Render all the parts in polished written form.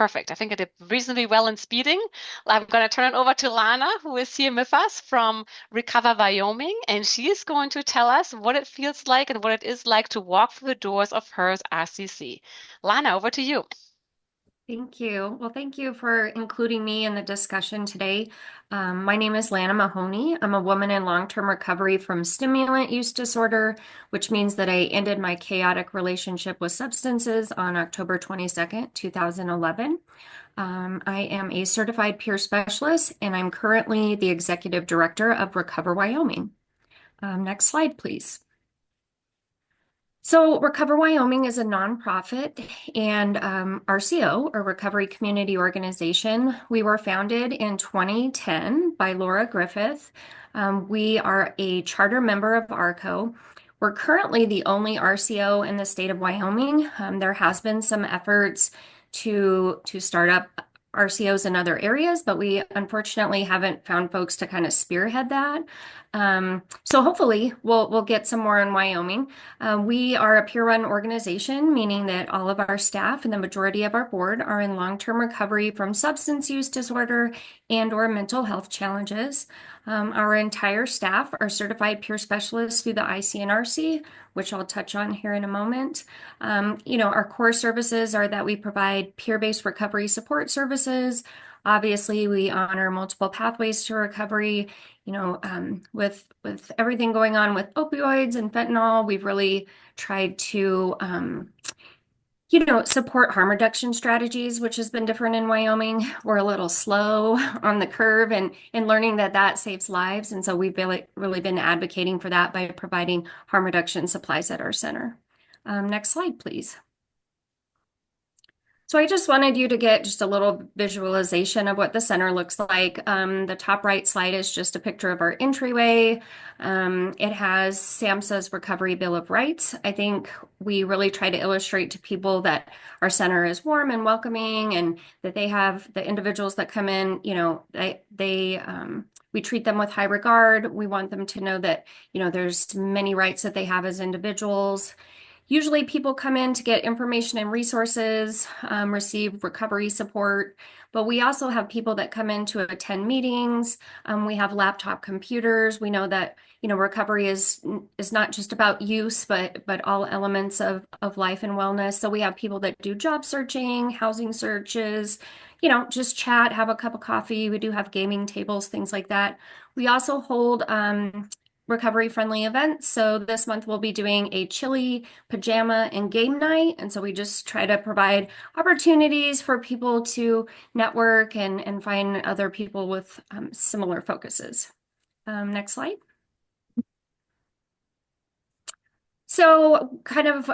Perfect. I think I did reasonably well in speeding. I'm going to turn it over to Lana, who is here with us from Recover Wyoming, and she is going to tell us what it feels like and what it is like to walk through the doors of her RCC. Lana, over to you. Thank you. Well, thank you for including me in the discussion today. My name is Lana Mahoney. I'm a woman in long-term recovery from stimulant use disorder, which means that I ended my chaotic relationship with substances on October 22nd, 2011. I am a certified peer specialist, and I'm currently the executive director of Recover Wyoming. Next slide, please. So, Recover Wyoming is a nonprofit and RCO, or Recovery Community Organization. We were founded in 2010 by Laura Griffith. We are a charter member of ARCO. We're currently the only RCO in the state of Wyoming. There has been some efforts to start up RCOs in other areas, but we unfortunately haven't found folks to kind of spearhead that. So hopefully we'll get some more in Wyoming. We are a peer-run organization, meaning that all of our staff and the majority of our board are in long-term recovery from substance use disorder and/or mental health challenges. Our entire staff are certified peer specialists through the ICNRC, which I'll touch on here in a moment. Our core services are that we provide peer-based recovery support services. Obviously, we honor multiple pathways to recovery. With everything going on with opioids and fentanyl, we've really tried to support harm reduction strategies, which has been different in Wyoming. We're a little slow on the curve and learning that saves lives. And so we've really been advocating for that by providing harm reduction supplies at our center. Next slide, please. So I just wanted you to get just a little visualization of what the center looks like. The top right slide is just a picture of our entryway. It has SAMHSA's Recovery Bill of Rights. I think we really try to illustrate to people that our center is warm and welcoming, and that they have the individuals that come in, we treat them with high regard. We want them to know that, there's many rights that they have as individuals. Usually people come in to get information and resources, receive recovery support, but we also have people that come in to attend meetings. We have laptop computers. We know that, recovery is not just about use, but all elements of life and wellness. So we have people that do job searching, housing searches, just chat, have a cup of coffee. We do have gaming tables, things like that. We also hold recovery friendly events. So this month we'll be doing a chili, pajama, and game night. And so we just try to provide opportunities for people to network and find other people with similar focuses. Next slide. So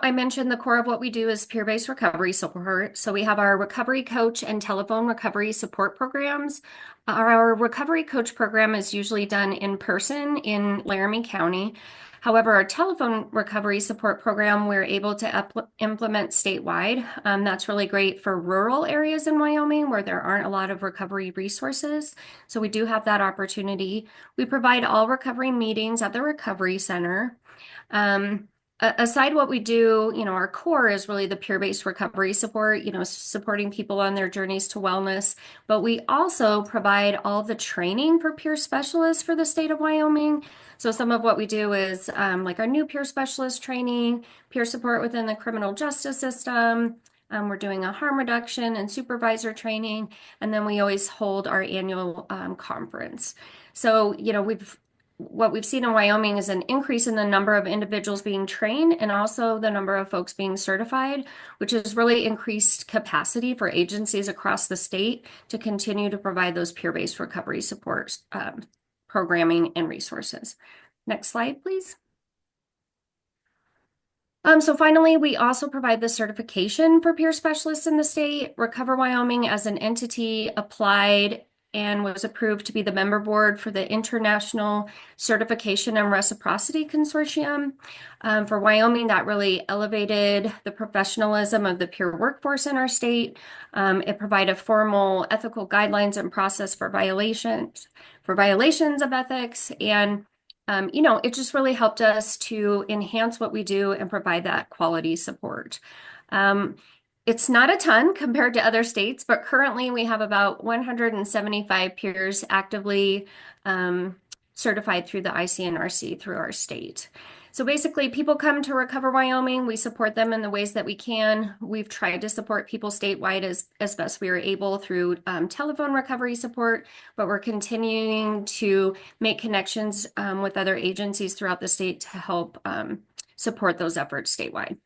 I mentioned the core of what we do is peer-based recovery support. So we have our recovery coach and telephone recovery support programs. Our recovery coach program is usually done in person in Laramie County. However, our telephone recovery support program, we're able to implement statewide. That's really great for rural areas in Wyoming where there aren't a lot of recovery resources. So we do have that opportunity. We provide all recovery meetings at the Recovery Center. Aside what we do, our core is really the peer-based recovery support, supporting people on their journeys to wellness. But we also provide all the training for peer specialists for the state of Wyoming. So some of what we do is like our new peer specialist training, peer support within the criminal justice system. We're doing a harm reduction and supervisor training. And then we always hold our annual conference. So, what we've seen in Wyoming is an increase in the number of individuals being trained and also the number of folks being certified, which has really increased capacity for agencies across the state to continue to provide those peer-based recovery support programming and resources. Next slide, please. So finally, we also provide the certification for peer specialists in the state. Recover Wyoming as an entity applied and was approved to be the member board for the International Certification and Reciprocity Consortium. For Wyoming, that really elevated the professionalism of the peer workforce in our state. It provided formal ethical guidelines and process for violations of ethics. And, it just really helped us to enhance what we do and provide that quality support. It's not a ton compared to other states, but currently we have about 175 peers actively certified through the ICNRC through our state. So basically, people come to Recover Wyoming. We support them in the ways that we can. We've tried to support people statewide as best we are able through telephone recovery support, but we're continuing to make connections with other agencies throughout the state to help support those efforts statewide.